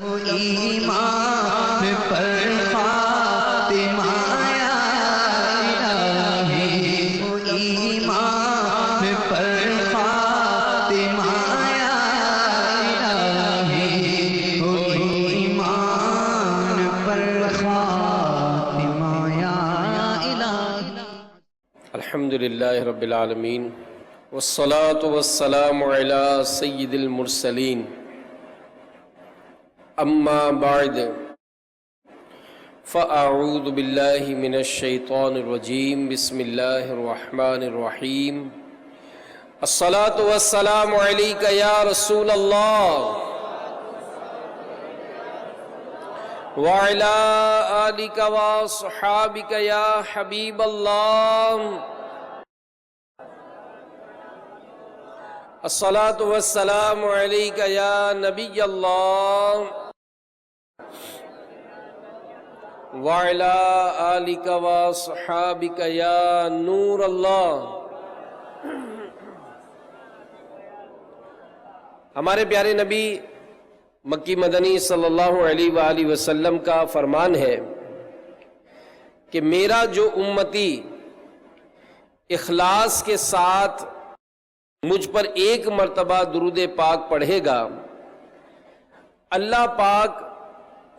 ایمان پر خاتمہ یا الہی، ایمان پر خاتمہ یا الہی، ایمان پر خاتمہ یا الہی۔ الحمدللہ رب العالمین والصلاة والسلام علی سید المرسلین، اما بعد فاعوذ باللہ من الشیطان الرجیم، بسم اللہ الرحمن الرحیم۔ الصلاة والسلام علیک یا رسول اللہ وعلی آلک وصحابک یا حبیب اللہ۔ الصلاة والسلام علیک یا نبی اللہ وعلی آلک وصحابک یا نور اللہ۔ ہمارے پیارے نبی مکی مدنی صلی اللہ علیہ وآلہ وسلم کا فرمان ہے کہ میرا جو امتی اخلاص کے ساتھ مجھ پر ایک مرتبہ درود پاک پڑھے گا، اللہ پاک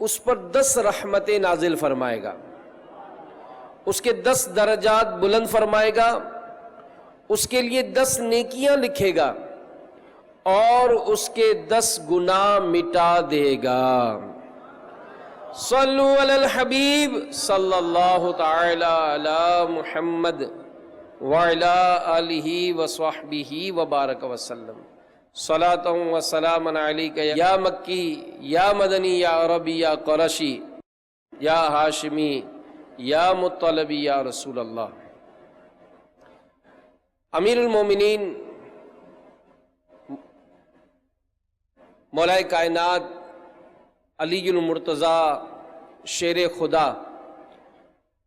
اس پر 10 رحمتیں نازل فرمائے گا، اس کے 10 درجات بلند فرمائے گا، اس کے لیے 10 نیکیاں لکھے گا اور اس کے 10 گناہ مٹا دے گا۔ صلو علی الحبیب صلی اللہ تعالی علی محمد وعلی آلہ وصحبہ وبارک وسلم۔ صلاۃ و سلام علیک یا مکی یا مدنی یا عربی یا قرشی یا ہاشمی یا مطلبی یا رسول اللہ۔ امیر المومنین مولا کائنات علی المرتضیٰ شیر خدا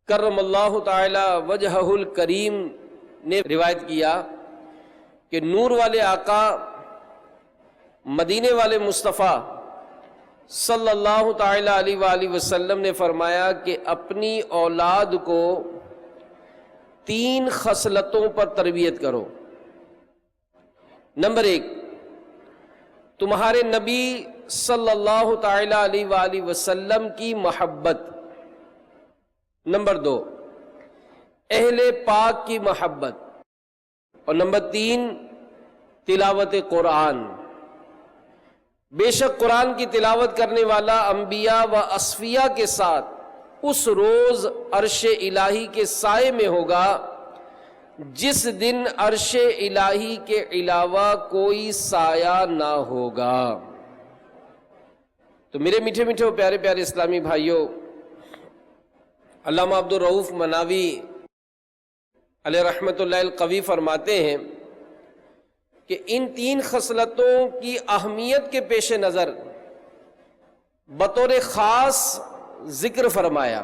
کرم اللہ تعالی وجہہ الکریم نے روایت کیا کہ نور والے آقا مدینے والے مصطفیٰ صلی اللہ تعالی علیہ وآلہ وسلم نے فرمایا کہ اپنی اولاد کو 3 خصلتوں پر تربیت کرو۔ نمبر 1، تمہارے نبی صلی اللہ تعالی علیہ وآلہ وسلم کی محبت۔ نمبر 2، اہل پاک کی محبت۔ اور نمبر 3، تلاوت قرآن۔ بے شک قرآن کی تلاوت کرنے والا انبیاء و اصفیاء کے ساتھ اس روز عرش الہی کے سائے میں ہوگا جس دن عرش الہی کے علاوہ کوئی سایہ نہ ہوگا۔ تو میرے میٹھے میٹھے پیارے پیارے اسلامی بھائیوں، علامہ عبدالرؤف مناوی علیہ رحمۃ اللہ القوی فرماتے ہیں کہ ان 3 خصلتوں کی اہمیت کے پیش نظر بطور خاص ذکر فرمایا۔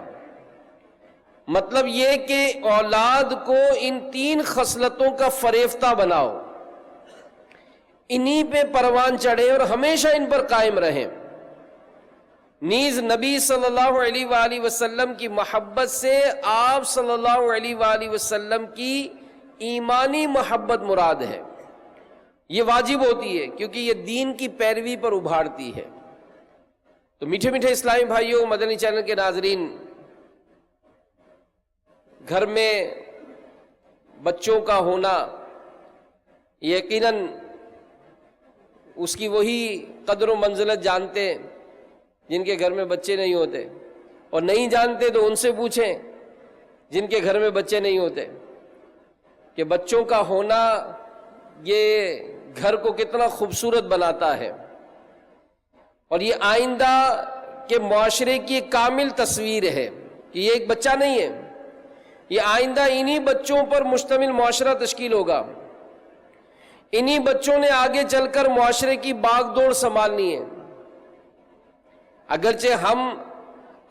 مطلب یہ کہ اولاد کو ان 3 خصلتوں کا فریفتہ بناؤ، انہی پہ پروان چڑھے اور ہمیشہ ان پر قائم رہیں۔ نیز نبی صلی اللہ علیہ وآلہ وسلم کی محبت سے آپ صلی اللہ علیہ وآلہ وسلم کی ایمانی محبت مراد ہے۔ یہ واجب ہوتی ہے کیونکہ یہ دین کی پیروی پر ابھارتی ہے۔ تو میٹھے میٹھے اسلامی بھائیوں، مدنی چینل کے ناظرین، گھر میں بچوں کا ہونا یقیناً اس کی وہی قدر و منزلت جانتے جن کے گھر میں بچے نہیں ہوتے، اور نہیں جانتے تو ان سے پوچھیں جن کے گھر میں بچے نہیں ہوتے کہ بچوں کا ہونا یہ گھر کو کتنا خوبصورت بناتا ہے، اور یہ آئندہ کے معاشرے کی ایک کامل تصویر ہے کہ یہ ایک بچہ نہیں ہے، یہ آئندہ انہی بچوں پر مشتمل معاشرہ تشکیل ہوگا۔ انہی بچوں نے آگے چل کر معاشرے کی باغ دوڑ سنبھالنی ہے۔ اگرچہ ہم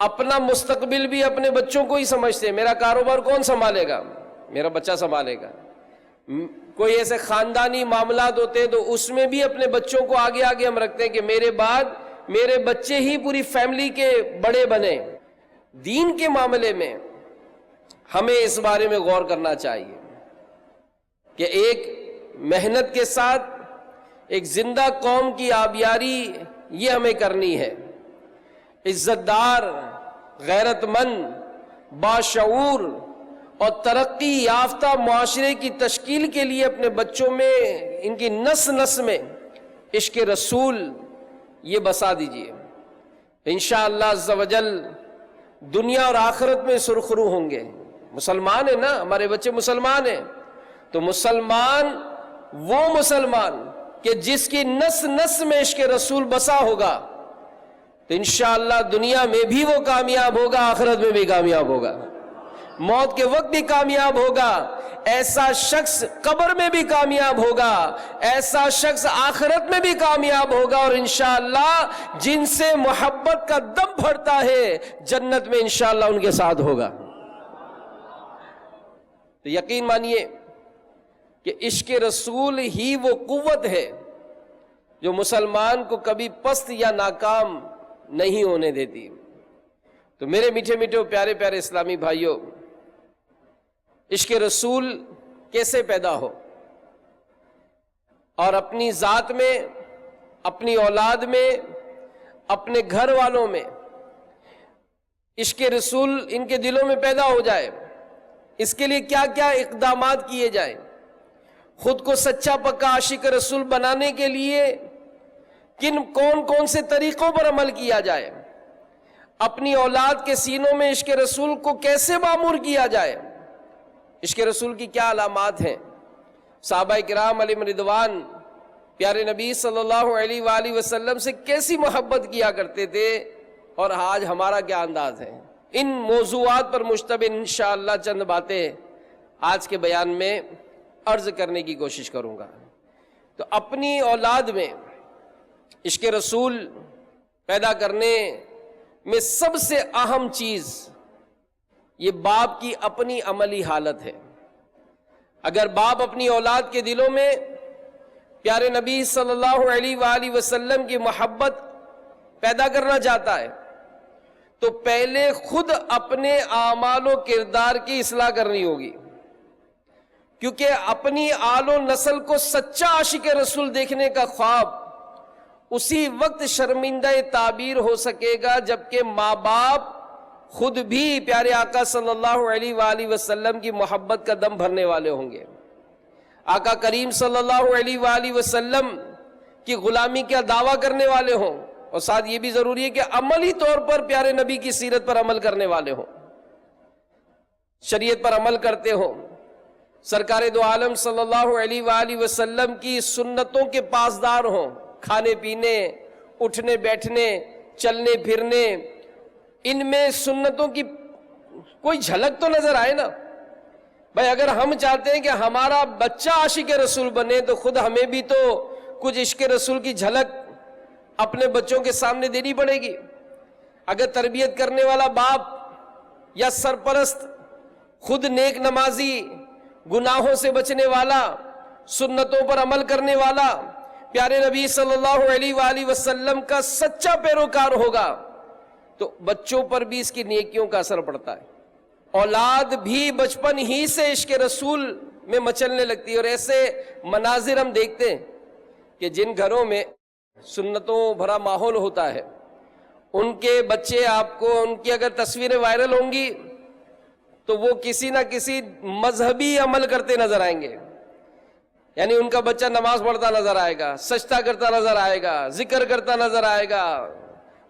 اپنا مستقبل بھی اپنے بچوں کو ہی سمجھتے ہیں، میرا کاروبار کون سنبھالے گا؟ میرا بچہ سنبھالے گا۔ کوئی ایسے خاندانی معاملات ہوتے ہیں تو اس میں بھی اپنے بچوں کو آگے آگے ہم رکھتے ہیں کہ میرے بعد میرے بچے ہی پوری فیملی کے بڑے بنے. دین کے معاملے میں ہمیں اس بارے میں غور کرنا چاہیے کہ ایک محنت کے ساتھ ایک زندہ قوم کی آبیاری یہ ہمیں کرنی ہے. عزت دار، غیرت مند، باشعور اور ترقی یافتہ معاشرے کی تشکیل کے لیے اپنے بچوں میں، ان کی نس نس میں عشق رسول یہ بسا دیجیے. انشاءاللہ عز و جل دنیا اور آخرت میں سرخرو ہوں گے. مسلمان ہیں نا، ہمارے بچے مسلمان ہیں، تو مسلمان وہ مسلمان کہ جس کی نس نس میں عشق رسول بسا ہوگا تو انشاءاللہ دنیا میں بھی وہ کامیاب ہوگا، آخرت میں بھی کامیاب ہوگا، موت کے وقت بھی کامیاب ہوگا. ایسا شخص قبر میں بھی کامیاب ہوگا، ایسا شخص آخرت میں بھی کامیاب ہوگا، اور انشاءاللہ جن سے محبت کا دم بھرتا ہے جنت میں انشاءاللہ ان کے ساتھ ہوگا. تو یقین مانیے کہ عشق رسول ہی وہ قوت ہے جو مسلمان کو کبھی پست یا ناکام نہیں ہونے دیتی. تو میرے میٹھے میٹھے پیارے پیارے اسلامی بھائیوں، عشق رسول کیسے پیدا ہو اور اپنی ذات میں، اپنی اولاد میں، اپنے گھر والوں میں عشق رسول ان کے دلوں میں پیدا ہو جائے، اس کے لیے کیا کیا اقدامات کیے جائیں. خود کو سچا پکا عاشق رسول بنانے کے لیے کون سے طریقوں پر عمل کیا جائے، اپنی اولاد کے سینوں میں عشق رسول کو کیسے معمور کیا جائے، عشق رسول کی کیا علامات ہیں. صحابہ کرام علیہم رضوان پیارے نبی صلی اللہ علیہ وآلہ وسلم سے کیسی محبت کیا کرتے تھے، اور آج ہمارا کیا انداز ہے. ان موضوعات پر مشتمل انشاءاللہ چند باتیں آج کے بیان میں عرض کرنے کی کوشش کروں گا. تو اپنی اولاد میں عشق رسول پیدا کرنے میں سب سے اہم چیز یہ باپ کی اپنی عملی حالت ہے. اگر باپ اپنی اولاد کے دلوں میں پیارے نبی صلی اللہ علیہ وآلہ وسلم کی محبت پیدا کرنا چاہتا ہے تو پہلے خود اپنے اعمال و کردار کی اصلاح کرنی ہوگی، کیونکہ اپنی آل و نسل کو سچا عاشق رسول دیکھنے کا خواب اسی وقت شرمندہ تعبیر ہو سکے گا جبکہ ماں باپ خود بھی پیارے آقا صلی اللہ علیہ وآلہ وسلم کی محبت کا دم بھرنے والے ہوں گے، آقا کریم صلی اللہ علیہ وآلہ وسلم کی غلامی کا دعویٰ کرنے والے ہوں، اور ساتھ یہ بھی ضروری ہے کہ عملی طور پر پیارے نبی کی سیرت پر عمل کرنے والے ہوں، شریعت پر عمل کرتے ہوں، سرکار دو عالم صلی اللہ علیہ وآلہ وسلم کی سنتوں کے پاسدار ہوں، کھانے پینے، اٹھنے بیٹھنے، چلنے پھرنے، ان میں سنتوں کی کوئی جھلک تو نظر آئے نا. بھائی اگر ہم چاہتے ہیں کہ ہمارا بچہ عاشق رسول بنے تو خود ہمیں بھی تو کچھ عشق رسول کی جھلک اپنے بچوں کے سامنے دینی پڑے گی. اگر تربیت کرنے والا باپ یا سرپرست خود نیک نمازی، گناہوں سے بچنے والا، سنتوں پر عمل کرنے والا، پیارے نبی صلی اللہ علیہ وآلہ وسلم کا سچا پیروکار ہوگا تو بچوں پر بھی اس کی نیکیوں کا اثر پڑتا ہے. اولاد بھی بچپن ہی سے عشق رسول میں مچلنے لگتی ہے، اور ایسے مناظر ہم دیکھتے ہیں کہ جن گھروں میں سنتوں بھرا ماحول ہوتا ہے ان کے بچے، آپ کو ان کی اگر تصویریں وائرل ہوں گی تو وہ کسی نہ کسی مذہبی عمل کرتے نظر آئیں گے. یعنی ان کا بچہ نماز پڑھتا نظر آئے گا، سجدہ کرتا نظر آئے گا، ذکر کرتا نظر آئے گا،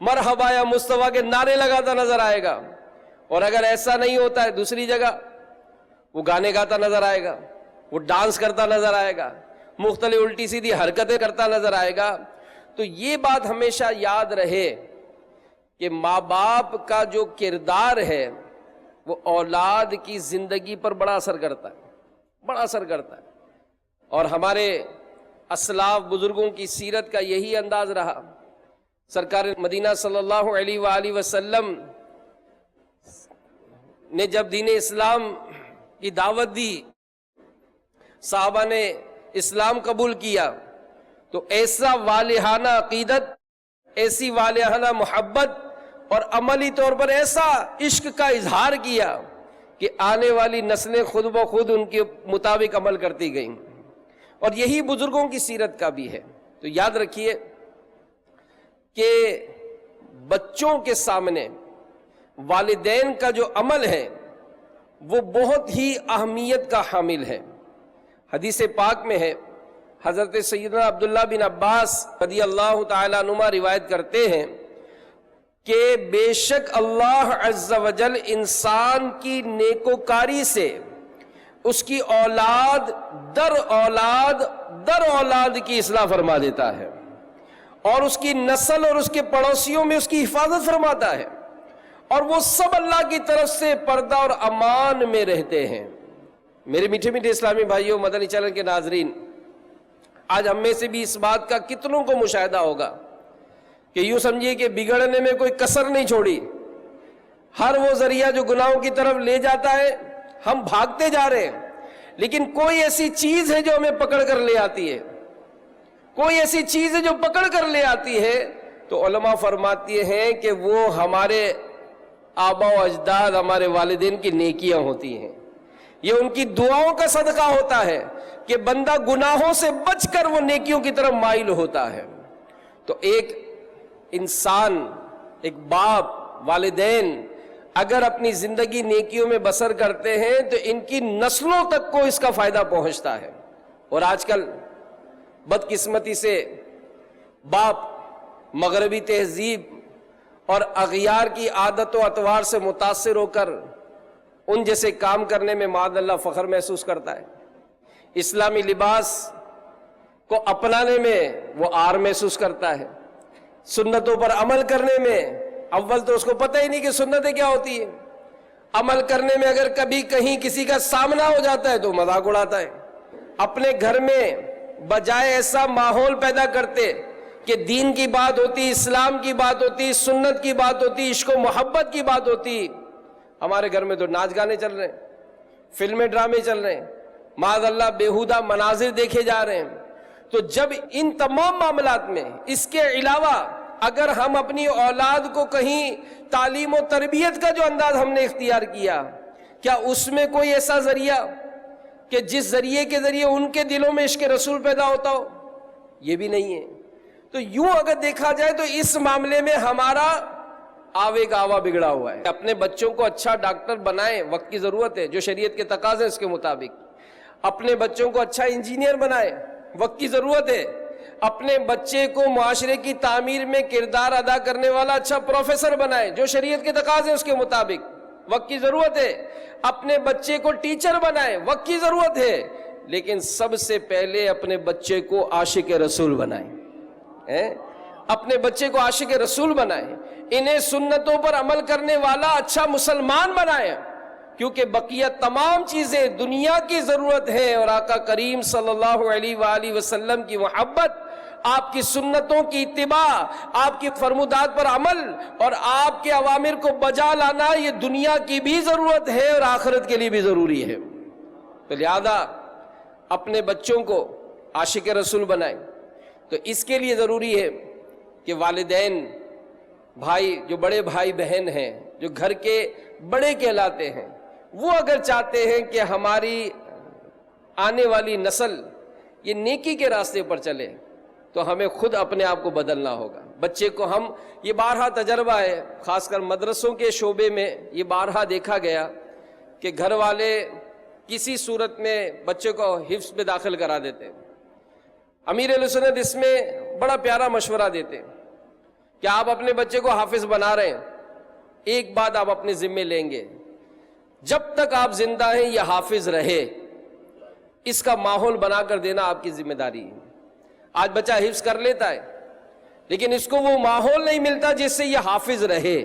مرحبا یا مصطفیٰ کے نعرے لگاتا نظر آئے گا. اور اگر ایسا نہیں ہوتا ہے دوسری جگہ وہ گانے گاتا نظر آئے گا، وہ ڈانس کرتا نظر آئے گا، مختلف الٹی سیدھی حرکتیں کرتا نظر آئے گا. تو یہ بات ہمیشہ یاد رہے کہ ماں باپ کا جو کردار ہے وہ اولاد کی زندگی پر بڑا اثر کرتا ہے، بڑا اثر کرتا ہے. اور ہمارے اسلاف بزرگوں کی سیرت کا یہی انداز رہا. سرکار مدینہ صلی اللہ علیہ وآلہ وسلم نے جب دین اسلام کی دعوت دی، صحابہ نے اسلام قبول کیا تو ایسا والہانہ عقیدت، ایسی والہانہ محبت اور عملی طور پر ایسا عشق کا اظہار کیا کہ آنے والی نسلیں خود بخود ان کے مطابق عمل کرتی گئیں. اور یہی بزرگوں کی سیرت کا بھی ہے. تو یاد رکھیے کہ بچوں کے سامنے والدین کا جو عمل ہے وہ بہت ہی اہمیت کا حامل ہے. حدیث پاک میں ہے، حضرت سیدنا عبداللہ بن عباس رضی اللہ تعالیٰ عنہما روایت کرتے ہیں کہ بے شک اللہ عز و جل انسان کی نیکوکاری سے اس کی اولاد در اولاد کی اصلاح فرما دیتا ہے، اور اس کی نسل اور اس کے پڑوسیوں میں اس کی حفاظت فرماتا ہے، اور وہ سب اللہ کی طرف سے پردہ اور امان میں رہتے ہیں. میرے میٹھے میٹھے اسلامی بھائیوں، مدنی چینل کے ناظرین، آج ہم میں سے بھی اس بات کا کتنوں کو مشاہدہ ہوگا کہ یوں سمجھیے کہ بگڑنے میں کوئی کسر نہیں چھوڑی. ہر وہ ذریعہ جو گناہوں کی طرف لے جاتا ہے ہم بھاگتے جا رہے ہیں، لیکن کوئی ایسی چیز ہے جو ہمیں پکڑ کر لے آتی ہے، کوئی ایسی چیز ہے جو پکڑ کر لے آتی ہے. تو علماء فرماتی ہیں کہ وہ ہمارے آبا و اجداد، ہمارے والدین کی نیکیاں ہوتی ہیں. یہ ان کی دعاؤں کا صدقہ ہوتا ہے کہ بندہ گناہوں سے بچ کر وہ نیکیوں کی طرف مائل ہوتا ہے. تو ایک انسان، ایک باپ، والدین اگر اپنی زندگی نیکیوں میں بسر کرتے ہیں تو ان کی نسلوں تک کو اس کا فائدہ پہنچتا ہے. اور آج کل بدقسمتی سے باپ مغربی تہذیب اور اغیار کی عادت و اطوار سے متاثر ہو کر ان جیسے کام کرنے میں معاذ اللہ فخر محسوس کرتا ہے. اسلامی لباس کو اپنانے میں وہ آر محسوس کرتا ہے. سنتوں پر عمل کرنے میں اول تو اس کو پتہ ہی نہیں کہ سنتیں کیا ہوتی ہیں. عمل کرنے میں اگر کبھی کہیں کسی کا سامنا ہو جاتا ہے تو مذاق اڑاتا ہے. اپنے گھر میں بجائے ایسا ماحول پیدا کرتے کہ دین کی بات ہوتی، اسلام کی بات ہوتی، سنت کی بات ہوتی، عشق و محبت کی بات ہوتی، ہمارے گھر میں تو ناچ گانے چل رہے ہیں، فلمیں ڈرامے چل رہے ہیں، معاذ اللہ بیہودہ مناظر دیکھے جا رہے ہیں. تو جب ان تمام معاملات میں اس کے علاوہ اگر ہم اپنی اولاد کو کہیں تعلیم و تربیت کا جو انداز ہم نے اختیار کیا، کیا اس میں کوئی ایسا ذریعہ کہ جس ذریعے کے ذریعے ان کے دلوں میں عشق رسول پیدا ہوتا ہو؟ یہ بھی نہیں ہے. تو یوں اگر دیکھا جائے تو اس معاملے میں ہمارا آوے کا آوا بگڑا ہوا ہے. اپنے بچوں کو اچھا ڈاکٹر بنائیں، وقت کی ضرورت ہے، جو شریعت کے تقاضے اس کے مطابق. اپنے بچوں کو اچھا انجینئر بنائیں، وقت کی ضرورت ہے. اپنے بچے کو معاشرے کی تعمیر میں کردار ادا کرنے والا اچھا پروفیسر بنائیں، جو شریعت کے تقاضے اس کے مطابق، وقت کی ضرورت ہے. اپنے بچے کو ٹیچر بنائیں، وقت کی ضرورت ہے. لیکن سب سے پہلے اپنے بچے کو عاشق رسول بنائیں. اپنے بچے کو عاشق رسول بنائیں، انہیں سنتوں پر عمل کرنے والا اچھا مسلمان بنائیں، کیونکہ بقیہ تمام چیزیں دنیا کی ضرورت ہے، اور آقا کریم صلی اللہ علیہ وآلہ وسلم کی محبت، آپ کی سنتوں کی اتباع، آپ کی فرمودات پر عمل اور آپ کے اوامر کو بجا لانا، یہ دنیا کی بھی ضرورت ہے اور آخرت کے لیے بھی ضروری ہے. تو لہذا اپنے بچوں کو عاشق رسول بنائیں. تو اس کے لیے ضروری ہے کہ والدین، بھائی، جو بڑے بھائی بہن ہیں، جو گھر کے بڑے کہلاتے ہیں، وہ اگر چاہتے ہیں کہ ہماری آنے والی نسل یہ نیکی کے راستے پر چلے تو ہمیں خود اپنے آپ کو بدلنا ہوگا. بچے کو ہم، یہ بارہا تجربہ ہے، خاص کر مدرسوں کے شعبے میں یہ بارہا دیکھا گیا کہ گھر والے کسی صورت میں بچے کو حفظ میں داخل کرا دیتے ہیں. امیر اہل سنت اس میں بڑا پیارا مشورہ دیتے ہیں کہ آپ اپنے بچے کو حافظ بنا رہے ہیں، ایک بات آپ اپنے ذمے لیں گے، جب تک آپ زندہ ہیں یہ حافظ رہے، اس کا ماحول بنا کر دینا آپ کی ذمہ داری ہے. آج بچہ حفظ کر لیتا ہے لیکن اس کو وہ ماحول نہیں ملتا جس سے یہ حافظ رہے.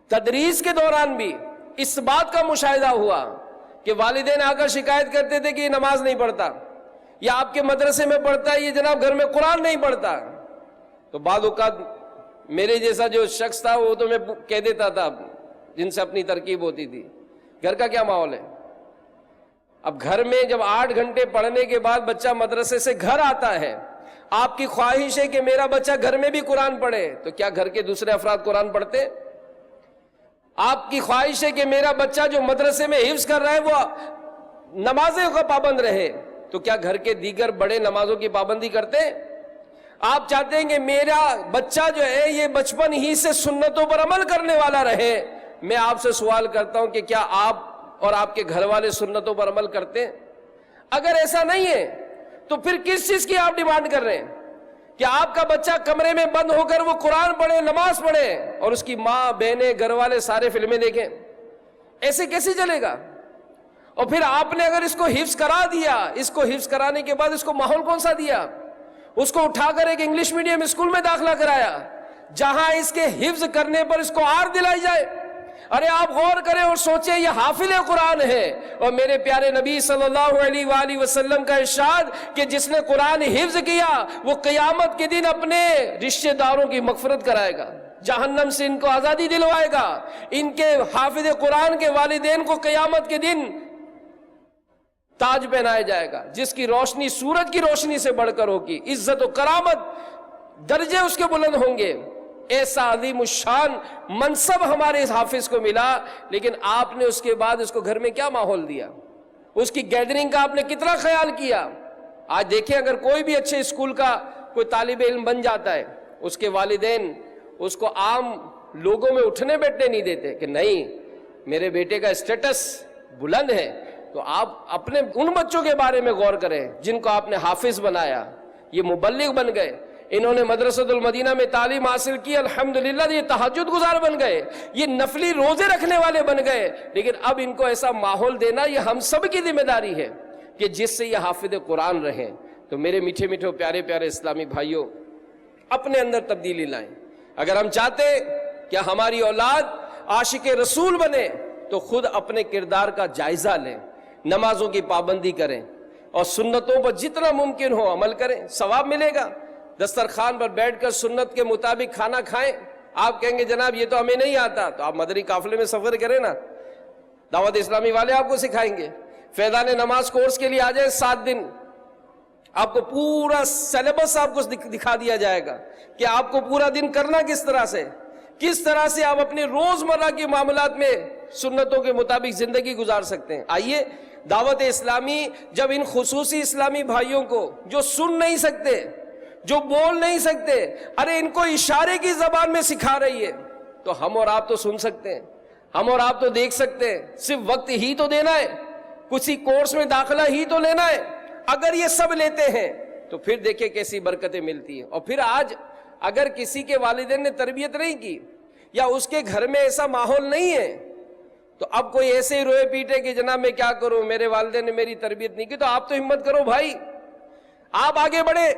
تدریس کے دوران بھی اس بات کا مشاہدہ ہوا کہ والدین آ کر شکایت کرتے تھے کہ یہ نماز نہیں پڑھتا، یا آپ کے مدرسے میں پڑھتا ہے، یہ جناب گھر میں قرآن نہیں پڑھتا. تو بعض اوقات میرے جیسا جو شخص تھا وہ تو میں کہہ دیتا تھا، جن سے اپنی ترکیب ہوتی تھی، گھر کا کیا ماحول ہے؟ اب گھر میں جب 8 گھنٹے پڑھنے کے بعد بچہ مدرسے سے گھر آتا ہے آپ کی خواہش ہے کہ میرا بچہ گھر میں بھی قرآن پڑھے، تو کیا گھر کے دوسرے افراد قرآن پڑھتے؟ آپ کی خواہش ہے کہ میرا بچہ جو مدرسے میں حفظ کر رہا ہے وہ نمازوں کا پابند رہے، تو کیا گھر کے دیگر بڑے نمازوں کی پابندی کرتے؟ آپ چاہتے ہیں کہ میرا بچہ جو ہے یہ بچپن ہی سے سنتوں پر عمل کرنے والا رہے۔ میں آپ سے سوال کرتا ہوں کہ کیا آپ اور آپ کے گھر والے سنتوں پر عمل کرتے ہیں؟ اگر ایسا نہیں ہے تو پھر کس چیز کی آپ ڈیمانڈ کر رہے ہیں کہ آپ کا بچہ کمرے میں بند ہو کر وہ قرآن پڑھے، نماز پڑھے، اور اس کی ماں، بہنیں، گھر والے سارے فلمیں دیکھیں؟ ایسے کیسے چلے گا؟ اور پھر آپ نے اگر اس کو حفظ کرا دیا، اس کو حفظ کرانے کے بعد اس کو ماحول کون سا دیا؟ اس کو اٹھا کر ایک انگلش میڈیم اسکول میں داخلہ کرایا جہاں اس کے حفظ کرنے پر اس کو آر دلائی جائے۔ ارے آپ غور کریں اور سوچیں، یہ حافظ قرآن ہے، اور میرے پیارے نبی صلی اللہ علیہ وآلہ وسلم کا ارشاد کہ جس نے قرآن حفظ کیا وہ قیامت کے دن اپنے رشتہ داروں کی مغفرت کرائے گا، جہنم سے ان کو آزادی دلوائے گا۔ ان کے حافظ قرآن کے والدین کو قیامت کے دن تاج پہنایا جائے گا جس کی روشنی سورج کی روشنی سے بڑھ کر ہوگی، عزت و کرامت درجے اس کے بلند ہوں گے۔ ایسا عظیم الشان منصب ہمارے اس حافظ کو ملا، لیکن آپ نے اس کے بعد اس کو گھر میں کیا ماحول دیا؟ اس کی گیدرنگ کا آپ نے کتنا خیال کیا؟ آج دیکھیں اگر کوئی بھی اچھے اسکول کا کوئی طالب علم بن جاتا ہے، اس کے والدین اس کو عام لوگوں میں اٹھنے بیٹھنے نہیں دیتے کہ نہیں میرے بیٹے کا اسٹیٹس بلند ہے، تو آپ اپنے ان بچوں کے بارے میں غور کریں جن کو آپ نے حافظ بنایا، یہ مبلغ بن گئے، انہوں نے مدرسۃ المدینہ میں تعلیم حاصل کی، الحمدللہ یہ تہجد گزار بن گئے، یہ نفلی روزے رکھنے والے بن گئے۔ لیکن اب ان کو ایسا ماحول دینا یہ ہم سب کی ذمہ داری ہے کہ جس سے یہ حافظ قرآن رہیں۔ تو میرے میٹھے میٹھے پیارے پیارے اسلامی بھائیوں، اپنے اندر تبدیلی لائیں۔ اگر ہم چاہتے کہ ہماری اولاد عاشق رسول بنے تو خود اپنے کردار کا جائزہ لیں، نمازوں کی پابندی کریں اور سنتوں پر جتنا ممکن ہو عمل کریں، ثواب ملے گا۔ دسترخوان پر بیٹھ کر سنت کے مطابق کھانا کھائیں۔ آپ کہیں گے جناب یہ تو ہمیں نہیں آتا، تو آپ مدنی قافلے میں سفر کریں نا، دعوت اسلامی والے آپ کو سکھائیں گے۔ فیضان نماز کورس کے لیے آ جائیں، 7 دن آپ کو پورا سلیبس آپ کو دکھا دیا جائے گا کہ آپ کو پورا دن کرنا کس طرح سے آپ اپنے روزمرہ کے معاملات میں سنتوں کے مطابق زندگی گزار سکتے ہیں۔ آئیے دعوت اسلامی جب ان خصوصی اسلامی بھائیوں کو جو سن نہیں سکتے، جو بول نہیں سکتے، ارے ان کو اشارے کی زبان میں سکھا رہی ہے، تو ہم اور آپ تو سن سکتے ہیں، ہم اور آپ تو دیکھ سکتے ہیں، صرف وقت ہی تو دینا ہے، کسی کورس میں داخلہ ہی تو لینا ہے۔ اگر یہ سب لیتے ہیں تو پھر دیکھیں کیسی برکتیں ملتی ہیں۔ اور پھر آج اگر کسی کے والدین نے تربیت نہیں کی یا اس کے گھر میں ایسا ماحول نہیں ہے، تو اب کوئی ایسے ہی روئے پیٹے کہ جناب میں کیا کروں، میرے والدین نے میری تربیت نہیں کی، تو آپ تو ہمت کرو بھائی، آپ آگے بڑھے،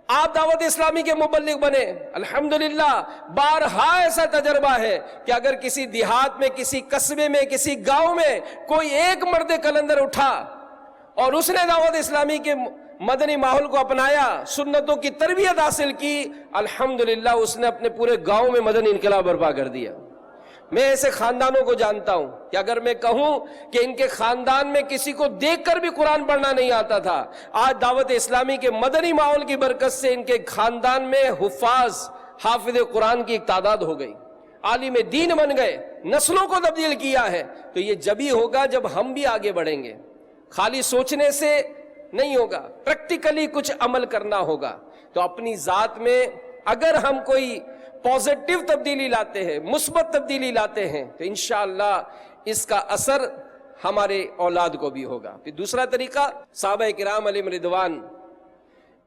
آپ دعوت اسلامی کے مبلغ بنے۔ الحمدللہ بارہا ایسا تجربہ ہے کہ اگر کسی دیہات میں، کسی قصبے میں، کسی گاؤں میں کوئی ایک مرد کلندر اٹھا اور اس نے دعوت اسلامی کے مدنی ماحول کو اپنایا، سنتوں کی تربیت حاصل کی، الحمدللہ اس نے اپنے پورے گاؤں میں مدنی انقلاب برپا کر دیا۔ میں ایسے خاندانوں کو جانتا ہوں کہ اگر میں کہوں کہ ان کے خاندان میں کسی کو دیکھ کر بھی قرآن پڑھنا نہیں آتا تھا، آج دعوت اسلامی کے مدنی ماحول کی برکت سے ان کے خاندان میں حافظ قرآن کی ایک تعداد ہو گئی، عالم دین بن گئے، نسلوں کو تبدیل کیا ہے۔ تو یہ جبھی ہوگا جب ہم بھی آگے بڑھیں گے، خالی سوچنے سے نہیں ہوگا، پریکٹیکلی کچھ عمل کرنا ہوگا۔ تو اپنی ذات میں اگر ہم کوئی پازیٹیو تبدیلی لاتے ہیں، مثبت تبدیلی لاتے ہیں، تو انشاءاللہ اس کا اثر ہمارے اولاد کو بھی ہوگا۔ پھر دوسرا طریقہ، صحابہ کرام علیہم رضوان،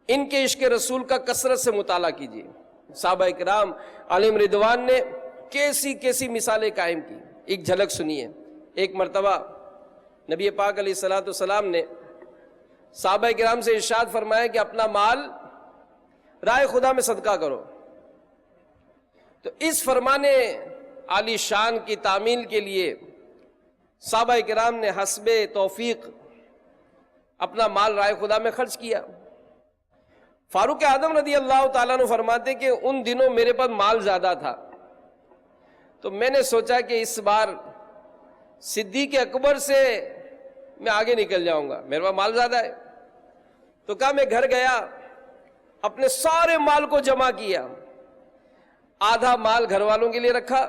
ان کے عشق رسول کا کثرت سے مطالعہ کیجیے۔ صحابہ کرام علیہم رضوان نے کیسی کیسی مثالیں قائم کی، ایک جھلک سنیے۔ ایک مرتبہ نبی پاک علیہ الصلوۃ والسلام نے صحابہ کرام سے ارشاد فرمایا کہ اپنا مال راہ خدا میں صدقہ کرو۔ تو اس فرمان عالی شان کی تعمیل کے لیے صحابہ کرام نے حسب توفیق اپنا مال راہ خدا میں خرچ کیا۔ فاروق اعظم رضی اللہ تعالیٰ عنہ فرماتے کہ ان دنوں میرے پاس مال زیادہ تھا، تو میں نے سوچا کہ اس بار صدیق اکبر سے میں آگے نکل جاؤں گا، میرے پاس مال زیادہ ہے۔ تو کہا میں گھر گیا اپنے سارے مال کو جمع کیا، آدھا مال گھر والوں کے لیے رکھا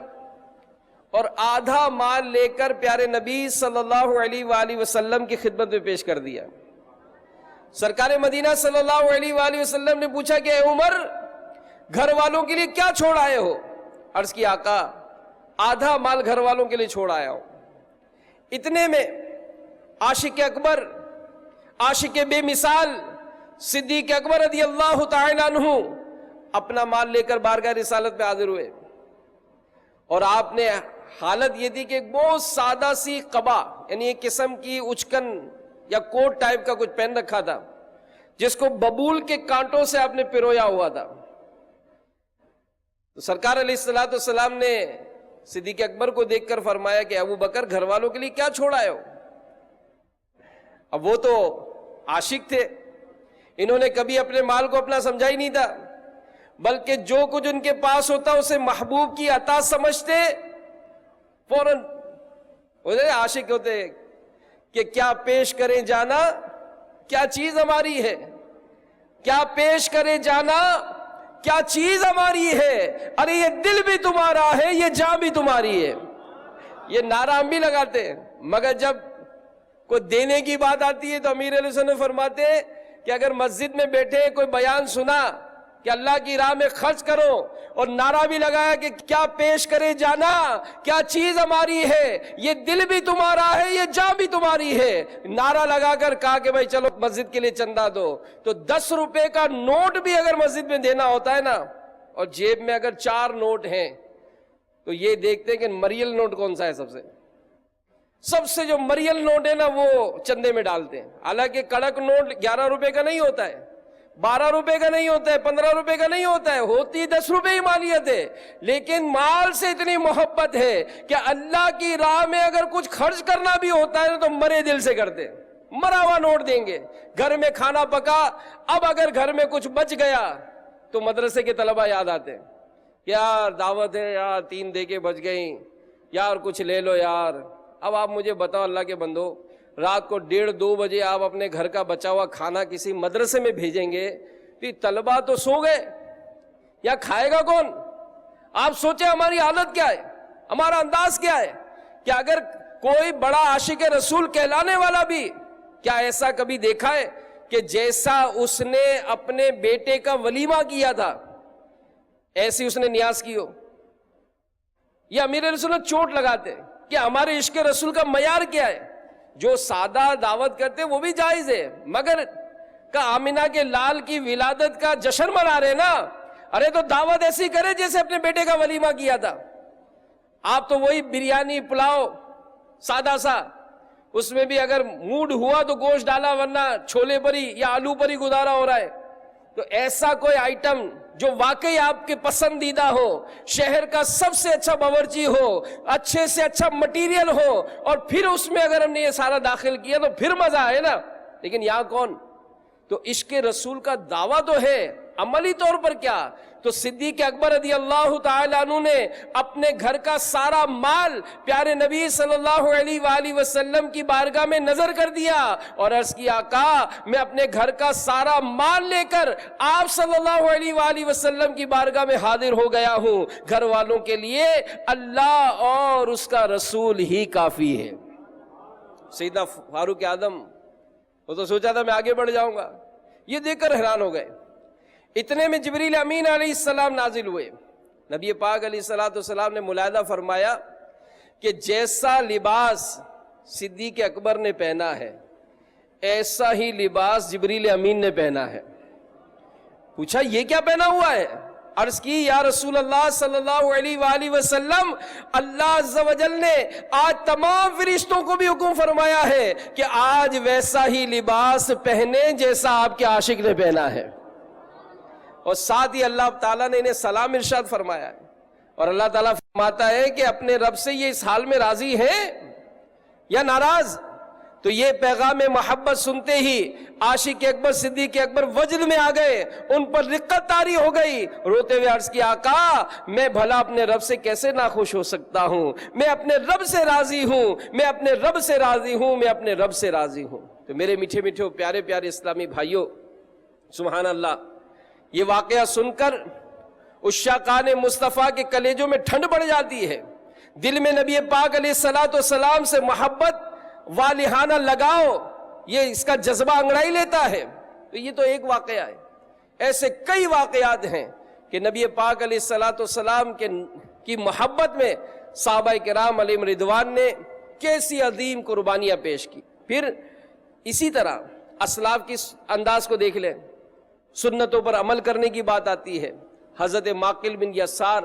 اور آدھا مال لے کر پیارے نبی صلی اللہ علیہ وآلہ وسلم کی خدمت میں پیش کر دیا۔ سرکار مدینہ صلی اللہ علیہ وآلہ وسلم نے پوچھا کہ اے عمر، گھر والوں کے لیے کیا چھوڑ آئے ہو؟ عرض کی آقا آدھا مال گھر والوں کے لیے چھوڑ آیا ہوں۔ اتنے میں عاشق اکبر، عاشق بے مثال صدیق اکبر رضی اللہ تعالی عنہ اپنا مال لے کر بارگاہ رسالت پہ حاضر ہوئے، اور آپ نے حالت یہ تھی کہ ایک بہت سادہ سی قبا، یعنی ایک قسم کی اچکن یا کوٹ ٹائپ کا کچھ پہن رکھا تھا، جس کو ببول کے کانٹوں سے آپ نے پرویا ہوا تھا۔ تو سرکار علیہ السلام نے صدیق اکبر کو دیکھ کر فرمایا کہ ابو بکر، گھر والوں کے لیے کیا چھوڑ آئے ہو؟ اب وہ تو عاشق تھے، انہوں نے کبھی اپنے مال کو اپنا سمجھا ہی نہیں تھا، بلکہ جو کچھ ان کے پاس ہوتا اسے محبوب کی عطا سمجھتے، فوراً عاشق ہوتے کہ کیا پیش کریں جانا، کیا چیز ہماری ہے، کیا پیش کرے جانا، کیا چیز ہماری ہے، ارے یہ دل بھی تمہارا ہے، یہ جان بھی تمہاری ہے۔ یہ نعرہ ہم بھی لگاتے ہیں، مگر جب کوئی دینے کی بات آتی ہے تو امیر علیہ السلام فرماتے ہیں کہ اگر مسجد میں بیٹھے کوئی بیان سنا کہ اللہ کی راہ میں خرچ کرو، اور نعرہ بھی لگایا کہ کیا پیش کرے جانا، کیا چیز ہماری ہے، یہ دل بھی تمہارا ہے، یہ جان بھی تمہاری ہے، نعرہ لگا کر کہا کہ بھائی چلو مسجد کے لیے چندہ دو، تو 10 روپے کا نوٹ بھی اگر مسجد میں دینا ہوتا ہے نا، اور جیب میں اگر 4 نوٹ ہیں، تو یہ دیکھتے ہیں کہ مریل نوٹ کون سا ہے، سب سے جو مریل نوٹ ہے نا وہ چندے میں ڈالتے ہیں۔ حالانکہ کڑک نوٹ 11 روپے کا نہیں ہوتا ہے، 12 روپے کا نہیں ہوتا ہے، 15 روپے کا نہیں ہوتا ہے، ہوتی 10 روپے ہی مالیت ہے، لیکن مال سے اتنی محبت ہے کہ اللہ کی راہ میں اگر کچھ خرچ کرنا بھی ہوتا ہے تو مرے دل سے کرتے، مرا ہوا نوٹ دیں گے۔ گھر میں کھانا پکا، اب اگر گھر میں کچھ بچ گیا تو مدرسے کے طلبہ یاد آتے ہیں، یار دعوت ہے یار، 3 دے کے بچ گئیں یار، کچھ لے لو یار۔ اب آپ مجھے بتاؤ اللہ کے بندو، رات کو 1:30-2 بجے آپ اپنے گھر کا بچا ہوا کھانا کسی مدرسے میں بھیجیں گے تو طلبہ تو سو گئے، یا کھائے گا کون؟ آپ سوچیں ہماری حالت کیا ہے، ہمارا انداز کیا ہے، کہ اگر کوئی بڑا عاشق رسول کہلانے والا بھی، کیا ایسا کبھی دیکھا ہے کہ جیسا اس نے اپنے بیٹے کا ولیمہ کیا تھا ایسی اس نے نیاز کی ہو؟ یہ امیر علیہ السلام چوٹ لگاتے کہ ہمارے عشق رسول کا معیار کیا ہے۔ جو سادہ دعوت کرتے وہ بھی جائز ہے، مگر کہ آمینہ کے لال کی ولادت کا جشن منا رہے نا، ارے تو دعوت ایسی کرے جیسے اپنے بیٹے کا ولیمہ کیا تھا۔ آپ تو وہی بریانی پلاؤ سادہ سا، اس میں بھی اگر موڈ ہوا تو گوشت ڈالا، ورنہ چھولے پر ہی یا آلو پر ہی گزارا ہو رہا ہے۔ تو ایسا کوئی آئٹم جو واقعی آپ کے پسندیدہ ہو، شہر کا سب سے اچھا باورچی ہو، اچھے سے اچھا مٹیریل ہو، اور پھر اس میں اگر ہم نے یہ سارا داخل کیا تو پھر مزہ آئے نا۔ لیکن یہاں کون؟ تو عشق رسول کا دعویٰ تو ہے، عملی طور پر کیا؟ تو صدیق اکبر رضی اللہ تعالیٰ عنہ نے اپنے گھر کا سارا مال پیارے نبی صلی اللہ علیہ وآلہ وسلم کی بارگاہ میں نظر کر دیا، اور عرض کیا آقا میں اپنے گھر کا سارا مال لے کر آپ صلی اللہ علیہ وآلہ وسلم کی بارگاہ میں حاضر ہو گیا ہوں، گھر والوں کے لیے اللہ اور اس کا رسول ہی کافی ہے۔ سیدنا فاروق اعظم، وہ تو سوچا تھا میں آگے بڑھ جاؤں گا، یہ دیکھ کر حیران ہو گئے۔ اتنے میں جبریل امین علیہ السلام نازل ہوئے۔ نبی پاک علیہ السلام نے ملاحظہ فرمایا کہ جیسا لباس صدیق اکبر نے پہنا ہے ایسا ہی لباس جبریل امین نے پہنا ہے۔ پوچھا یہ کیا پہنا ہوا ہے؟ عرض کی یا رسول اللہ صلی اللہ علیہ وآلہ وسلم، اللہ عز و جل نے آج تمام فرشتوں کو بھی حکم فرمایا ہے کہ آج ویسا ہی لباس پہنے جیسا آپ کے عاشق نے پہنا ہے، اور ساتھ ہی اللہ تعالیٰ نے انہیں سلام ارشاد فرمایا ہے۔ اور اللہ تعالیٰ فرماتا ہے کہ اپنے رب سے یہ اس حال میں راضی ہیں یا ناراض؟ تو یہ پیغام محبت سنتے ہی عاشق اکبر صدیق اکبر وجد میں آ گئے، ان پر رقت طاری ہو گئی، روتے ہوئے عرض کیا آقا میں بھلا اپنے رب سے کیسے ناخوش ہو سکتا ہوں، میں اپنے رب سے راضی ہوں، میں اپنے رب سے راضی ہوں، میں اپنے رب سے راضی ہوں۔ تو میرے میٹھے میٹھے پیارے پیارے اسلامی بھائیوں، سبحان اللہ، یہ واقعہ سن کر عشاقان مصطفیٰ کے کلیجوں میں ٹھنڈ پڑ جاتی ہے، دل میں نبی پاک علیہ الصلوۃ والسلام سے محبت والہانہ لگاؤ یہ اس کا جذبہ انگڑائی لیتا ہے۔ تو یہ تو ایک واقعہ ہے، ایسے کئی واقعات ہیں کہ نبی پاک علیہ الصلوۃ والسلام کی محبت میں صحابہ کرام علیہم رضوان نے کیسی عظیم قربانیاں پیش کی۔ پھر اسی طرح اسلاف کی انداز کو دیکھ لیں، سنتوں پر عمل کرنے کی بات آتی ہے۔ حضرت ماقل بن یسار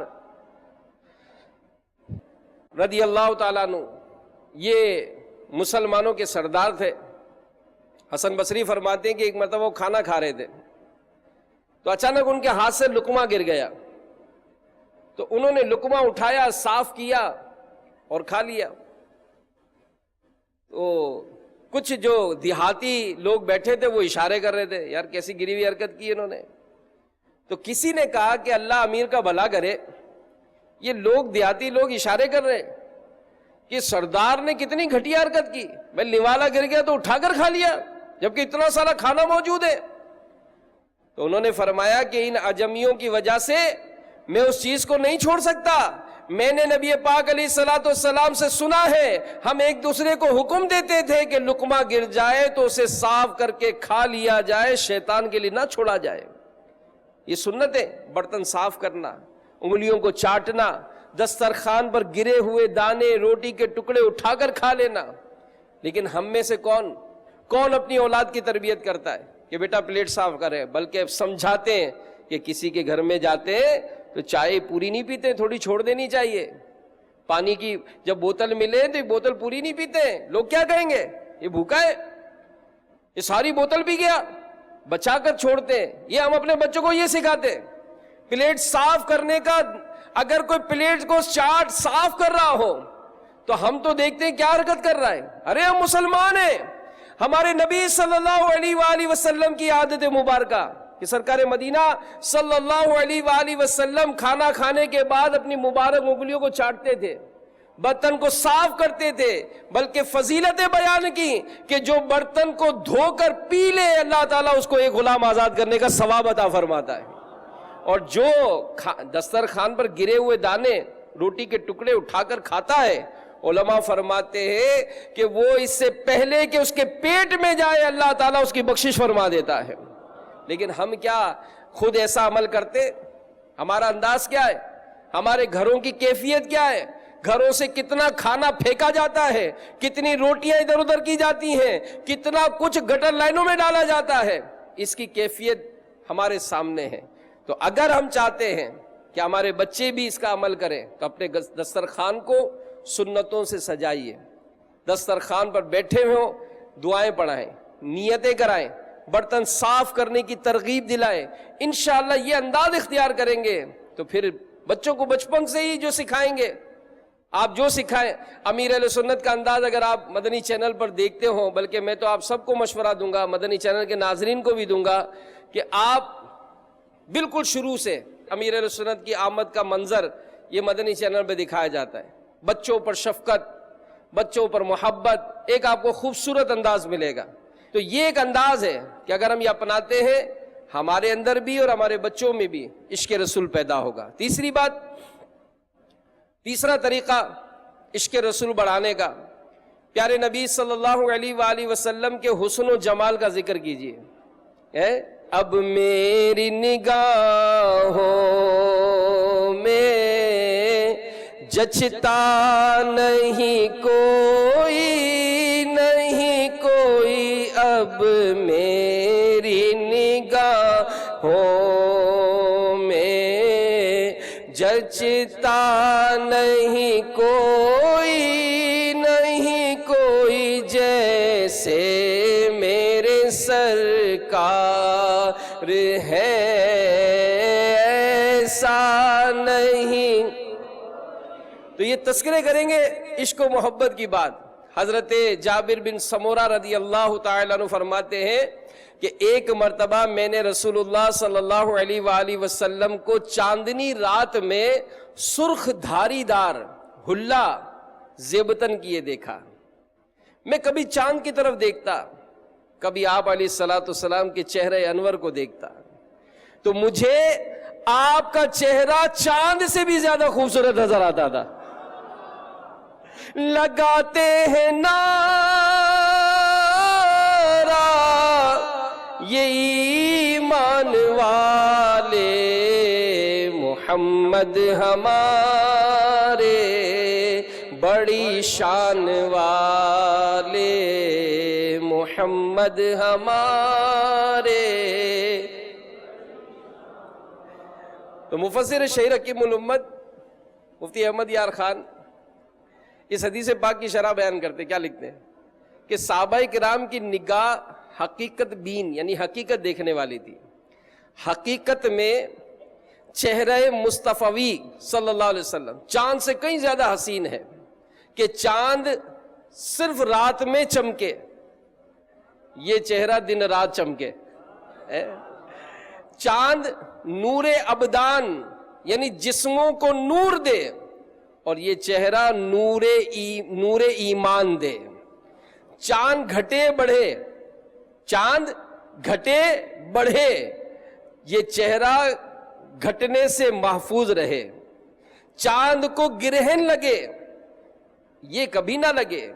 رضی اللہ تعالیٰ عنہ یہ مسلمانوں کے سردار تھے۔ حسن بصری فرماتے ہیں کہ ایک مرتبہ وہ کھانا کھا رہے تھے تو اچانک ان کے ہاتھ سے لقمہ گر گیا، تو انہوں نے لقمہ اٹھایا، صاف کیا اور کھا لیا۔ تو کچھ جو دیہاتی لوگ بیٹھے تھے وہ اشارے کر رہے تھے، یار کیسی گری ہوئی حرکت کی انہوں نے۔ تو کسی نے کہا کہ اللہ امیر کا بھلا کرے، یہ لوگ دیہاتی لوگ اشارے کر رہے کہ سردار نے کتنی گھٹیا حرکت کی، میں نوالا گر گیا تو اٹھا کر کھا لیا جبکہ اتنا سارا کھانا موجود ہے۔ تو انہوں نے فرمایا کہ ان اجمیوں کی وجہ سے میں اس چیز کو نہیں چھوڑ سکتا، میں نے نبی پاک علیہ الصلوۃ والسلام سے سنا ہے ہم ایک دوسرے کو حکم دیتے تھے کہ لقمہ گر جائے تو اسے صاف کر کے کھا لیا جائے، شیطان کے لیے نہ چھوڑا جائے۔ یہ سنت ہے، برتن صاف کرنا، انگلیوں کو چاٹنا، دسترخوان پر گرے ہوئے دانے روٹی کے ٹکڑے اٹھا کر کھا لینا۔ لیکن ہم میں سے کون اپنی اولاد کی تربیت کرتا ہے کہ بیٹا پلیٹ صاف کرے، بلکہ سمجھاتے ہیں کہ کسی کے گھر میں جاتے تو چائے پوری نہیں پیتے، تھوڑی چھوڑ دینی چاہیے۔ پانی کی جب بوتل ملے تو یہ بوتل پوری نہیں پیتے، لوگ کیا کہیں گے یہ بھوکا ہے، یہ ساری بوتل پی گیا، بچا کر چھوڑتے ہیں۔ یہ ہم اپنے بچوں کو یہ سکھاتے ہیں۔ پلیٹ صاف کرنے کا، اگر کوئی پلیٹ کو چاٹ صاف کر رہا ہو تو ہم تو دیکھتے ہیں کیا حرکت کر رہا ہے، ارے ہم مسلمان ہیں۔ ہمارے نبی صلی اللہ علیہ وآلہ وسلم کی عادت مبارکہ کہ سرکار مدینہ صلی اللہ علیہ وآلہ وسلم کھانا کھانے کے بعد اپنی مبارک انگلیوں کو چاٹتے تھے، برتن کو صاف کرتے تھے، بلکہ فضیلتیں بیان کی کہ جو برتن کو دھو کر پی لے اللہ تعالیٰ اس کو ایک غلام آزاد کرنے کا ثواب عطا فرماتا ہے، اور جو دسترخوان پر گرے ہوئے دانے روٹی کے ٹکڑے اٹھا کر کھاتا ہے، علماء فرماتے ہیں کہ وہ اس سے پہلے کہ اس کے پیٹ میں جائے اللہ تعالیٰ اس کی بخشش فرما دیتا ہے۔ لیکن ہم کیا خود ایسا عمل کرتے؟ ہمارا انداز کیا ہے؟ ہمارے گھروں کی کیفیت کیا ہے؟ گھروں سے کتنا کھانا پھینکا جاتا ہے، کتنی روٹیاں ادھر ادھر کی جاتی ہیں، کتنا کچھ گٹر لائنوں میں ڈالا جاتا ہے، اس کی کیفیت ہمارے سامنے ہے۔ تو اگر ہم چاہتے ہیں کہ ہمارے بچے بھی اس کا عمل کریں تو اپنے دسترخوان کو سنتوں سے سجائیے، دسترخوان پر بیٹھے ہوں دعائیں پڑھائیں، نیتیں کرائیں، برتن صاف کرنے کی ترغیب دلائیں۔ انشاءاللہ یہ انداز اختیار کریں گے تو پھر بچوں کو بچپن سے ہی جو سکھائیں گے، آپ جو سکھائیں۔ امیر اہل سنت کا انداز اگر آپ مدنی چینل پر دیکھتے ہوں، بلکہ میں تو آپ سب کو مشورہ دوں گا، مدنی چینل کے ناظرین کو بھی دوں گا کہ آپ بالکل شروع سے امیر اہل سنت کی آمد کا منظر یہ مدنی چینل پہ دکھایا جاتا ہے۔ بچوں پر شفقت، بچوں پر محبت، ایک آپ کو خوبصورت انداز ملے گا۔ تو یہ ایک انداز ہے کہ اگر ہم یہ اپناتے ہیں ہمارے اندر بھی اور ہمارے بچوں میں بھی عشق رسول پیدا ہوگا۔ تیسری بات، تیسرا طریقہ عشق رسول بڑھانے کا، پیارے نبی صلی اللہ علیہ وآلہ وسلم کے حسن و جمال کا ذکر کیجئے۔ اب میری نگاہوں میں جچتا نہیں کوئی، نہیں کوئی، اب میری نگاہوں میں جچتا نہیں کوئی، نہیں کوئی، جیسے میرے سرکار ہے ایسا نہیں۔ تو یہ تذکرے کریں گے عشق و محبت کی بات۔ حضرت جابر بن سمورہ رضی اللہ تعالیٰ عنہ فرماتے ہیں کہ ایک مرتبہ میں نے رسول اللہ صلی اللہ علیہ وآلہ وسلم کو چاندنی رات میں سرخ دھاری دار حلہ زیبتن کیے دیکھا۔ میں کبھی چاند کی طرف دیکھتا، کبھی آپ علیہ الصلوۃ والسلام کے چہرے انور کو دیکھتا۔ تو مجھے آپ کا چہرہ چاند سے بھی زیادہ خوبصورت نظر آتا تھا. لگاتے ہیں نعرہ یہ ایمان والے محمد ہمارے بڑی شان والے محمد ہمارے. تو مفسر شہیر حکیم الامت مفتی احمد یار خان اس حدیث پاک کی شرح بیان کرتے کیا لکھتے ہیں کہ صحابہ کرام کی نگاہ حقیقت بین یعنی حقیقت دیکھنے والی تھی. حقیقت میں چہرہ مصطفی صلی اللہ علیہ وسلم چاند سے کہیں زیادہ حسین ہے کہ چاند صرف رات میں چمکے، یہ چہرہ دن رات چمکے. چاند نور ابدان یعنی جسموں کو نور دے اور یہ چہرہ نور ایمان دے. چاند گھٹے بڑھے، چاند گھٹے بڑھے، یہ چہرہ گھٹنے سے محفوظ رہے. چاند کو گرہن لگے، یہ کبھی نہ لگے.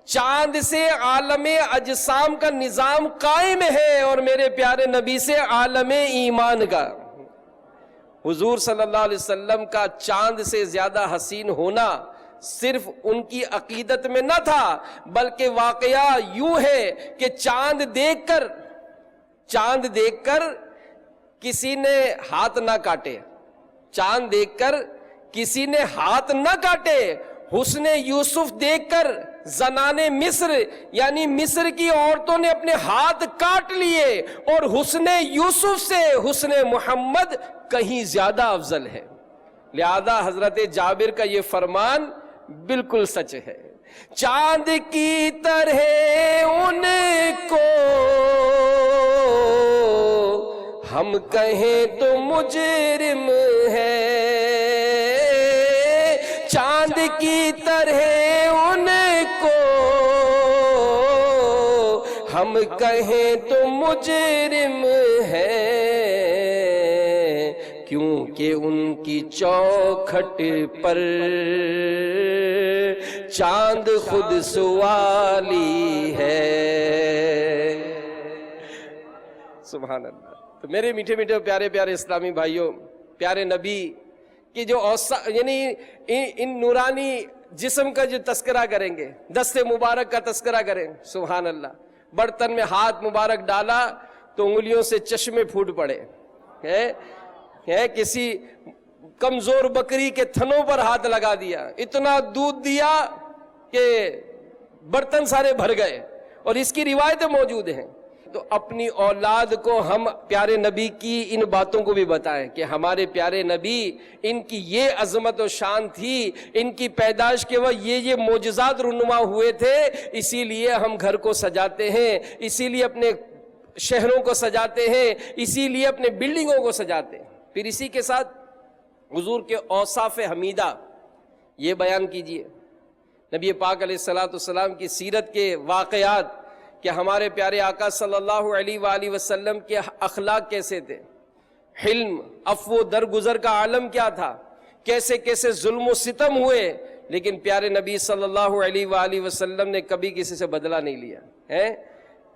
چاند سے عالم اجسام کا نظام قائم ہے اور میرے پیارے نبی سے عالم ایمان کا. حضور صلی اللہ علیہ وسلم کا چاند سے زیادہ حسین ہونا صرف ان کی عقیدت میں نہ تھا، بلکہ واقعہ یوں ہے کہ چاند دیکھ کر کسی نے ہاتھ نہ کاٹے، چاند دیکھ کر کسی نے ہاتھ نہ کاٹے. حسن یوسف دیکھ کر زنان مصر یعنی مصر کی عورتوں نے اپنے ہاتھ کاٹ لیے، اور حسن یوسف سے حسن محمد کہیں زیادہ افضل ہے. لہذا حضرت جابر کا یہ فرمان بالکل سچ ہے. چاند کی طرح ان کو ہم کہیں تو مجرم ہے، چاند کی طرح ان کو ہم کہیں تو مجرم ہے، کیونکہ ان کی چوکھٹ پر چاند خود سوالی ہے. سبحان اللہ. تو میرے میٹھے میٹھے پیارے پیارے اسلامی بھائیوں، پیارے نبی کی جو یعنی ان نورانی جسم کا جو تذکرہ کریں گے، دست مبارک کا تذکرہ کریں، سبحان اللہ. برتن میں ہاتھ مبارک ڈالا تو انگلیوں سے چشمے پھوٹ پڑے. کسی کمزور بکری کے تھنوں پر ہاتھ لگا دیا، اتنا دودھ دیا کہ برتن سارے بھر گئے، اور اس کی روایتیں موجود ہیں. تو اپنی اولاد کو ہم پیارے نبی کی ان باتوں کو بھی بتائیں کہ ہمارے پیارے نبی، ان کی یہ عظمت و شان تھی، ان کی پیدائش کے وقت یہ معجزات رونما ہوئے تھے. اسی لیے ہم گھر کو سجاتے ہیں، اسی لیے اپنے شہروں کو سجاتے ہیں، اسی لیے اپنے بلڈنگوں کو سجاتے ہیں. پھر اسی کے ساتھ حضور کے اوصاف حمیدہ یہ بیان کیجئے. نبی پاک علیہ السلام کی سیرت کے واقعات کہ ہمارے پیارے آقا صلی اللہ علیہ وآلہ وسلم کے اخلاق کیسے تھے، حلم، عفو، درگزر کا عالم کیا تھا، کیسے کیسے ظلم و ستم ہوئے، لیکن پیارے نبی صلی اللہ علیہ وآلہ وسلم نے کبھی کسی سے بدلہ نہیں لیا ہے،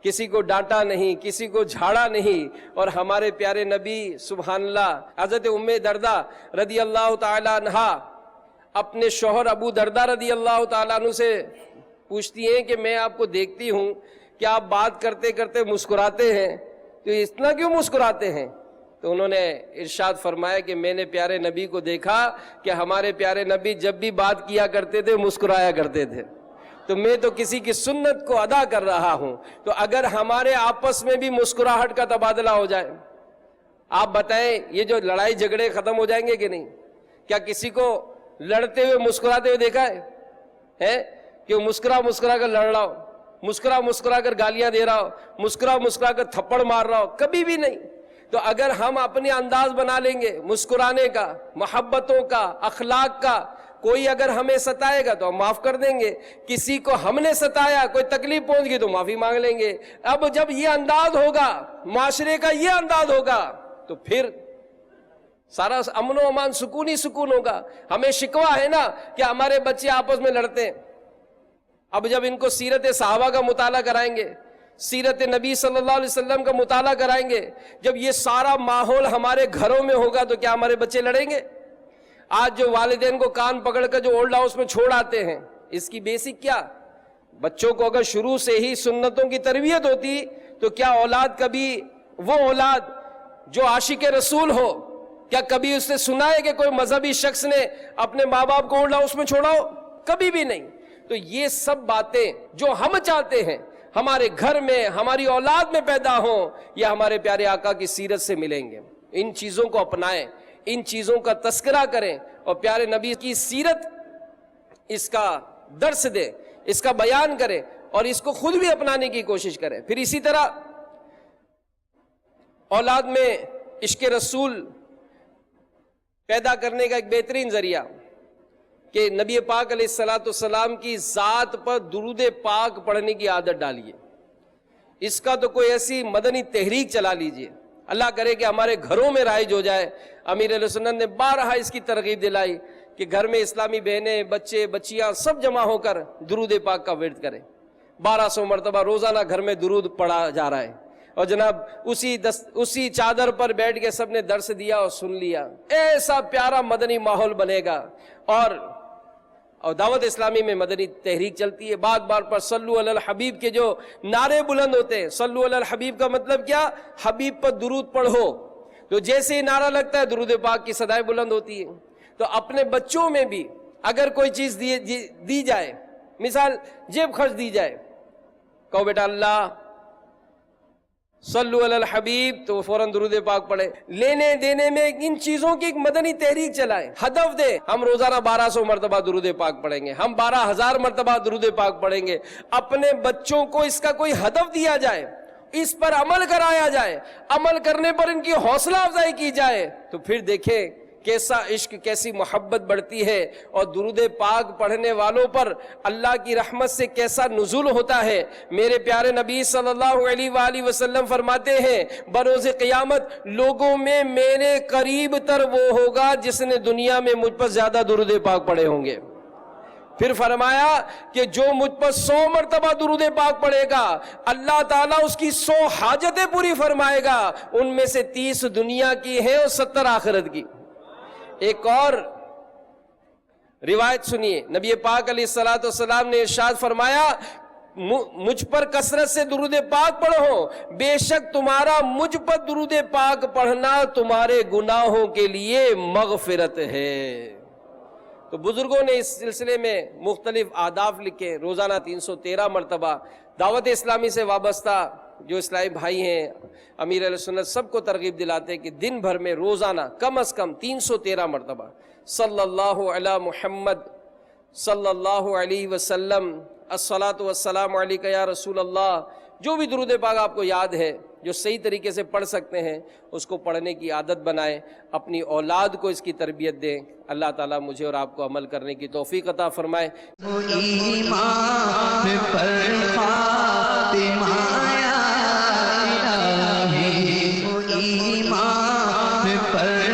کسی کو ڈانٹا نہیں، کسی کو جھاڑا نہیں. اور ہمارے پیارے نبی سبحان اللہ، حضرت ام دردہ رضی اللہ تعالی عنہا اپنے شوہر ابو دردہ رضی اللہ تعالیٰ عنہ سے پوچھتی ہیں کہ میں آپ کو دیکھتی ہوں کہ آپ بات کرتے کرتے مسکراتے ہیں، تو اتنا کیوں مسکراتے ہیں؟ تو انہوں نے ارشاد فرمایا کہ میں نے پیارے نبی کو دیکھا کہ ہمارے پیارے نبی جب بھی بات کیا کرتے تھے مسکرایا کرتے تھے، تو میں تو کسی کی سنت کو ادا کر رہا ہوں. تو اگر ہمارے آپس میں بھی مسکراہٹ کا تبادلہ ہو جائے، آپ بتائیں یہ جو لڑائی جھگڑے ختم ہو جائیں گے کہ نہیں؟ کیا کسی کو لڑتے ہوئے مسکراتے ہوئے دیکھا ہے کہ مسکرا کر لڑ رہا ہو، مسکرا کر گالیاں دے رہا ہو، مسکرا کر تھپڑ مار رہا ہو؟ کبھی بھی نہیں. تو اگر ہم اپنے انداز بنا لیں گے مسکرانے کا، محبتوں کا، اخلاق کا، کوئی اگر ہمیں ستائے گا تو ہم معاف کر دیں گے، کسی کو ہم نے ستایا، کوئی تکلیف پہنچ گئی تو معافی مانگ لیں گے. اب جب یہ انداز ہوگا، معاشرے کا یہ انداز ہوگا تو پھر سارا امن و امان سکون ہی سکون ہوگا. ہمیں شکوہ ہے نا کہ ہمارے بچے آپس میں لڑتے ہیں. اب جب ان کو سیرت صحابہ کا مطالعہ کرائیں گے, سیرت نبی صلی اللہ علیہ وسلم کا مطالعہ کرائیں گے, جب یہ سارا ماحول ہمارے گھروں میں ہوگا تو کیا ہمارے بچے لڑیں گے؟ آج جو والدین کو کان پکڑ کر جو اولڈ ہاؤس میں چھوڑ آتے ہیں, اس کی بیسک کیا؟ بچوں کو اگر شروع سے ہی سنتوں کی تربیت ہوتی تو کیا اولاد کبھی, وہ اولاد جو عاشق رسول ہو, کیا کبھی اس نے سنا ہے کہ کوئی مذہبی شخص نے اپنے ماں باپ کو اولڈ ہاؤس میں چھوڑا ہو؟ کبھی بھی نہیں. تو یہ سب باتیں جو ہم چاہتے ہیں ہمارے گھر میں, ہماری اولاد میں پیدا ہوں, یہ ہمارے پیارے آقا کی سیرت سے ملیں گے. ان چیزوں کو اپنائیں, ان چیزوں کا تذکرہ کریں, اور پیارے نبی کی سیرت اس کا درس دیں, اس کا بیان کریں, اور اس کو خود بھی اپنانے کی کوشش کریں. پھر اسی طرح اولاد میں عشق رسول پیدا کرنے کا ایک بہترین ذریعہ کہ نبی پاک علیہ السلام کی ذات پر درود پاک پڑھنے کی عادت ڈالیے. اس کا تو کوئی ایسی مدنی تحریک چلا لیجئے, اللہ کرے کہ ہمارے گھروں میں رائج ہو جائے. امیر علیہ سنت نے بارہا اس کی ترغیب دلائی کہ گھر میں اسلامی بہنیں, بچے, بچیاں سب جمع ہو کر درود پاک کا ورد کریں. 1200 مرتبہ روزانہ گھر میں درود پڑھا جا رہا ہے, اور جناب اسی چادر پر بیٹھ کے سب نے درس دیا اور سن لیا. ایسا پیارا مدنی ماحول بنے گا. اور دعوت اسلامی میں مدنی تحریک چلتی ہے. بار بار پر صلو علی الحبیب کے جو نعرے بلند ہوتے ہیں, صلو علی الحبیب کا مطلب کیا؟ حبیب پر درود پڑھو. تو جیسے ہی نعرہ لگتا ہے درود پاک کی صدائیں بلند ہوتی ہیں. تو اپنے بچوں میں بھی اگر کوئی چیز دی جائے, مثال جیب خرچ دی جائے, کہو بیٹا اللہ صلو علی الحبیب, تو فوراً درود پاک پڑھے. لینے دینے میں ان چیزوں کی ایک مدنی تحریک چلائیں, ہدف دے. ہم روزانہ 1200 مرتبہ درود پاک پڑھیں گے, ہم 12,000 مرتبہ درود پاک پڑھیں گے. اپنے بچوں کو اس کا کوئی ہدف دیا جائے, اس پر عمل کرایا جائے, عمل کرنے پر ان کی حوصلہ افزائی کی جائے, تو پھر دیکھیں کیسا عشق, کیسی محبت بڑھتی ہے. اور درود پاک پڑھنے والوں پر اللہ کی رحمت سے کیسا نزول ہوتا ہے. میرے پیارے نبی صلی اللہ علیہ وآلہ وسلم فرماتے ہیں بروز قیامت لوگوں میں میرے قریب تر وہ ہوگا جس نے دنیا میں مجھ پر زیادہ درود پاک پڑھے ہوں گے. پھر فرمایا کہ جو مجھ پر 100 مرتبہ درود پاک پڑھے گا, اللہ تعالیٰ اس کی 100 حاجتیں پوری فرمائے گا. ان میں سے 30 دنیا کی ہیں اور 70 آخرت کی. ایک اور روایت سنیے, نبی پاک علیہ السلام نے ارشاد فرمایا مجھ پر کثرت سے درود پاک پڑھو, بے شک تمہارا مجھ پر درود پاک پڑھنا تمہارے گناہوں کے لیے مغفرت ہے. تو بزرگوں نے اس سلسلے میں مختلف آداب لکھے. روزانہ 313 مرتبہ دعوت اسلامی سے وابستہ جو اسلامی بھائی ہیں, امیر علیہ سنت سب کو ترغیب دلاتے ہیں کہ دن بھر میں روزانہ کم از کم 313 مرتبہ صلی اللہ علی محمد صلی اللہ علیہ وسلم, الصلاۃ والسلام علیک یا رسول اللہ, جو بھی درود پاک آپ کو یاد ہے, جو صحیح طریقے سے پڑھ سکتے ہیں, اس کو پڑھنے کی عادت بنائیں. اپنی اولاد کو اس کی تربیت دیں. اللہ تعالیٰ مجھے اور آپ کو عمل کرنے کی توفیق عطا فرمائے. ایمان پر خاتمہ یا الہی, ایمان پر